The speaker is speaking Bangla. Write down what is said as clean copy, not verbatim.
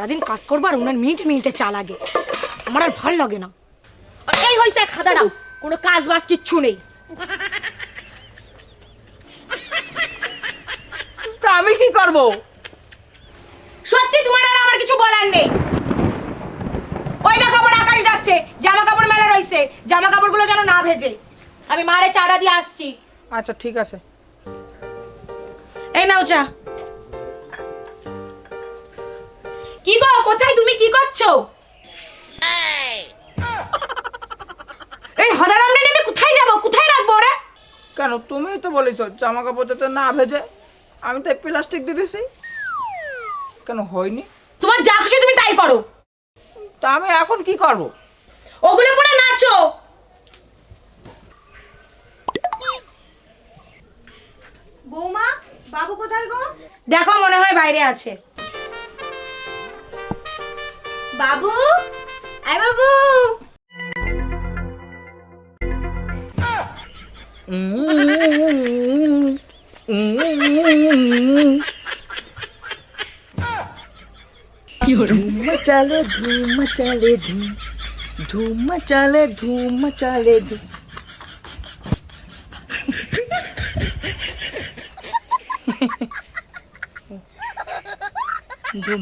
সারাদিন কাজ করবো আর ওনার মিনিটে মিনিটে চা লাগে, আমার আর ভালো লাগে না। এই হয়েছে খাদারাম, কোনো কাজ বাজ কিচ্ছু নেই। তা আমি কি করব? সত্যি তোমার আর আমার কিছু বলার নেই। ওই দেখো আবার আকাশ ডাকছে, জামা কাপড় মেলা রইছে, জামা কাপড়গুলো যেন না ভেজে। আমি মারে চাটা দিয়ে আসছি। আচ্ছা ঠিক আছে। এই নাও চা। কি গো, কোথায় তুমি, কি করছো? এই হদারাম রে আমি কোথায় যাব, কোথায় রাখবো রে? কেন, তুমিই তো বলেছো জামা কাপড় যাতে না ভেজে, আমি তাই প্লাস্টিক দিয়ে দিছি। কেন হয়নি? তোমার যা খুশি তুমি তাই করো। তা আমি এখন কি করব? ওগুলো পরে নাচো। বৌমা, বাবু কোথায় গো? দেখো মনে হয় বাইরে আছে। বাবু, আয় বাবু। धूम मचाले धूम मचाले धूम, धूम मचाले धूम मचाले धूम। धूम